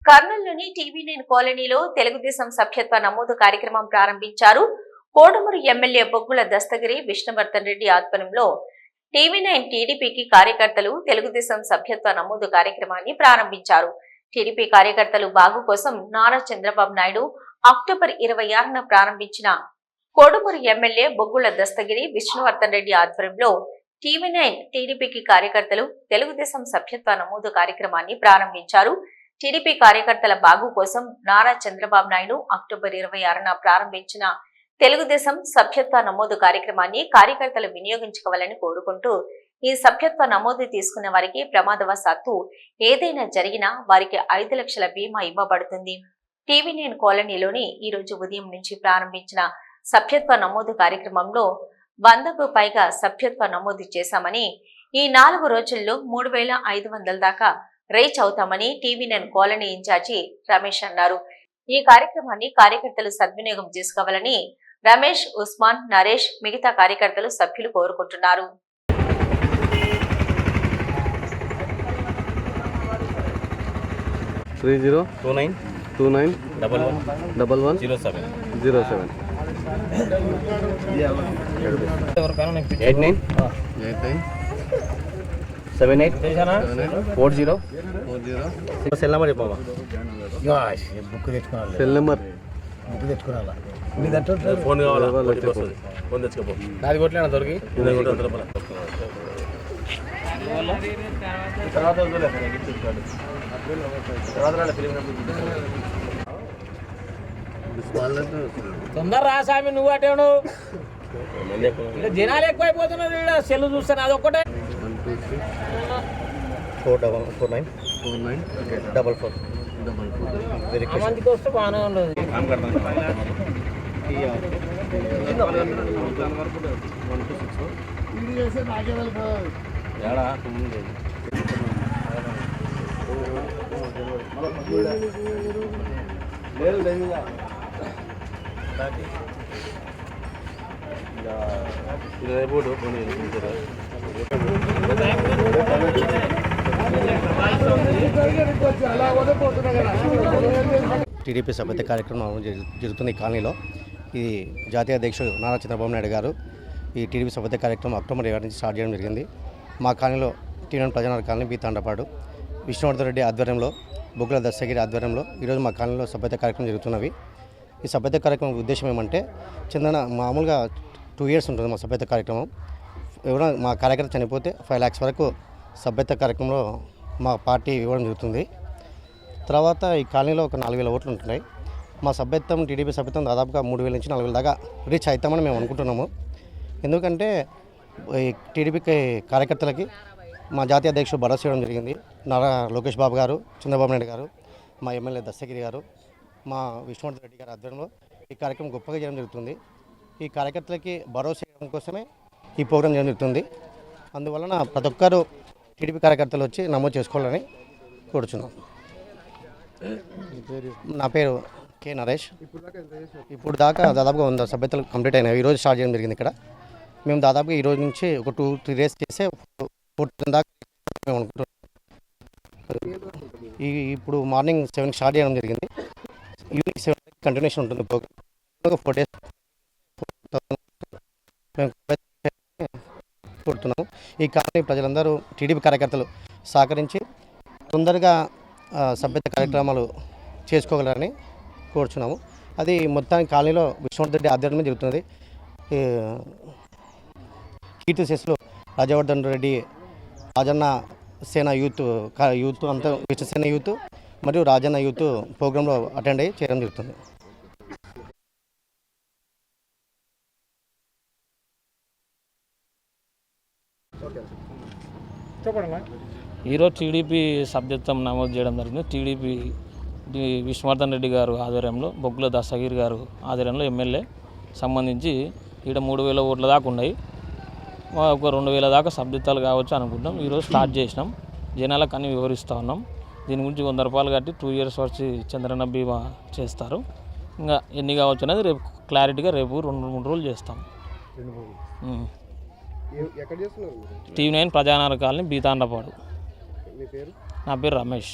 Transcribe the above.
కర్నూలులోని TV9 కాలనీలో తెలుగుదేశం సభ్యత్వ నమోదు కార్యక్రమం ప్రారంభించారు. కోడుమూరు ఎమ్మెల్యే బొగ్గుల దస్తగిరి విష్ణువర్ధన్ రెడ్డి ఆధ్వర్యంలో టీవీ9 టీడీపీకి కార్యకర్తలు తెలుగుదేశం సభ్యత్వ నమోదు కార్యక్రమాన్ని ప్రారంభించారు. టీడీపీ కార్యకర్తలు బాగు కోసం నారా చంద్రబాబు నాయుడు అక్టోబర్ 26న ప్రారంభించిన కోడుమూరు ఎమ్మెల్యే బొగ్గుల దస్తగిరి విష్ణువర్ధన్ రెడ్డి ఆధ్వర్యంలో టీవీ9 టీడీపీకి కార్యకర్తలు తెలుగుదేశం సభ్యత్వ నమోదు కార్యక్రమాన్ని ప్రారంభించారు. టీడీపీ కార్యకర్తల బాగు కోసం నారా చంద్రబాబు నాయుడు అక్టోబర్ 26న ప్రారంభించిన తెలుగుదేశం సభ్యత్వ నమోదు కార్యక్రమాన్ని కార్యకర్తలు వినియోగించుకోవాలని కోరుకుంటూ ఈ సభ్యత్వ నమోదు తీసుకున్న వారికి ప్రమాదవశాత్తు ఏదైనా జరిగినా వారికి 5 లక్షల బీమా ఇవ్వబడుతుంది. టీవీ9 కాలనీలోని ఈ రోజు ఉదయం నుంచి ప్రారంభించిన సభ్యత్వ నమోదు కార్యక్రమంలో 100కు పైగా సభ్యత్వ నమోదు చేశామని, ఈ 4 రోజుల్లో 3500 దాకా రీచ్ అవుతామని టీవీ9 కాలనీ ఇన్ఛార్జి రమేష్ అన్నారు. ఈ కార్యక్రమాన్ని కార్యకర్తలు సద్వినియోగం చేసుకోవాలని రమేష్, ఉస్మాన్, నరేష్ మిగతా కార్యకర్తలు సభ్యులు కోరుకుంటున్నారు. సెల్ నెంబర్ చెప్పమ్మా. బుక్ తెచ్చుకోవాలి. సెల్ నెంబర్ బుక్ తెచ్చుకోవాలా? ఫోన్ కావాలా? ఫోన్ తెచ్చుకోపో. నాది కొట్లేనా దొరికి తొందర రాసామి. నువ్వు అటేను జనాలు ఎక్కువైపోతున్నారు. సెల్ చూస్తాను అదొక్కటే. 444 మందికి వస్తే బాగానే ఉండదు. టీడీపీ సభ్యత కార్యక్రమం జరుగుతుంది ఈ కాలనీలో. ఇది జాతీయ అధ్యక్షుడు నారా చంద్రబాబు నాయుడు గారు ఈ టీడీపీ సభ్యత కార్యక్రమం అక్టోబర్ 7 నుంచి స్టార్ట్ చేయడం జరిగింది. మా కాలనీలో TV nine Prajanagar colony B Tandapadu Vishnuvardhan Reddy ఆధ్వర్యంలో, బొగ్గుల దస్తగిరి ఆధ్వర్యంలో ఈరోజు మా కాలనీలో సభ్యత కార్యక్రమం జరుగుతున్నవి. ఈ సభ్యత కార్యక్రమం ఉద్దేశం ఏమంటే, మామూలుగా 2 years ఉంటుంది మా సభ్యత కార్యక్రమం. ఎవరైనా మా కార్యకర్త చనిపోతే 5 lakhs వరకు సభ్యత కార్యక్రమంలో మా పార్టీ ఇవ్వడం జరుగుతుంది. తర్వాత ఈ కాలనీలో ఒక 4000 ఓట్లు ఉంటున్నాయి. మా సభ్యత్వం టీడీపీ సభ్యత్వం దాదాపుగా 3000 నుంచి 4000 దాకా రీచ్ అవుతామని మేము అనుకుంటున్నాము. ఎందుకంటే ఈ టీడీపీ కార్యకర్తలకి మా జాతీయ అధ్యక్షుడు భరోసా ఇవ్వడం జరిగింది. నారా లోకేష్ బాబు గారు, చంద్రబాబు నాయుడు గారు, మా ఎమ్మెల్యే దస్తగిరి గారు, మా విష్ణువర్ధన్ రెడ్డి గారి ఆధ్వర్యంలో ఈ కార్యక్రమం గొప్పగా చేయడం జరుగుతుంది. ఈ కార్యకర్తలకి భరోసా ఇవ్వడం కోసమే ఈ ప్రోగ్రాం చేయడం జరుగుతుంది. అందువలన ప్రతి ఒక్కరు టీడీపీ కార్యకర్తలు వచ్చి నమోదు చేసుకోవాలని కోరుచున్నాం. నా పేరు కె నరేష్. ఇప్పుడు దాకా దాదాపుగా 100 సభ్యతలు కంప్లీట్ అయినాయి. ఈరోజు స్టార్ట్ చేయడం జరిగింది ఇక్కడ. మేము దాదాపుగా ఈ రోజు నుంచి ఒక 2-3 days చేసే 14 దాకా మేము అనుకుంటున్నాం. ఇప్పుడు మార్నింగ్ 7 స్టార్ట్ చేయడం జరిగింది. ఈవినింగ్ 7 కంటిన్యూషన్ ఉంటుంది ప్రోగ్రామ్. 4 days మేము కోరుతున్నాము. ఈ కాలనీ ప్రజలందరూ టీడీపీ కార్యకర్తలు సహకరించి తొందరగా సభ్యత కార్యక్రమాలు చేసుకోగలరని కోరుచున్నాము. అది మొత్తానికి కాలనీలో విష్ణువర్ధన్ రెడ్డి ఆధ్వర్యంలో జరుగుతున్నది. కీర్తి శేషులు రాజవర్ధన్ రెడ్డి, రాజన్న సేన యూత్ అంతా, విశ్వసేన యూత్ మరియు రాజన్న యూత్ ప్రోగ్రాంలో అటెండ్ అయ్యి చేయడం జరుగుతుంది. ఈరోజు టీడీపీ సభ్యత్వం నమోదు చేయడం జరిగింది. టీడీపీ విష్ణువర్ధన్ రెడ్డి గారు ఆధ్వర్యంలో, బొగ్గుల దస్తగిరి గారు ఆధ్వర్యంలో ఎమ్మెల్యే సంబంధించి ఇక్కడ 3000 ఓట్ల దాకా ఉన్నాయి. ఒక 2000 దాకా సభ్యత్వాలు కావచ్చు అనుకుంటాం. ఈరోజు స్టార్ట్ చేసినాం. జనాలకు అన్ని వివరిస్తూ ఉన్నాం. దీని గురించి 100 రూపాయలు కట్టి 2 years వచ్చి చంద్రన్న బీమా చేస్తారు. ఇంకా ఎన్ని కావచ్చు అనేది రేపు క్లారిటీగా రేపు 2-3 రోజులు చేస్తాం. TV nine Prajanagar colony B Tandapadu. నా పేరు రమేష్.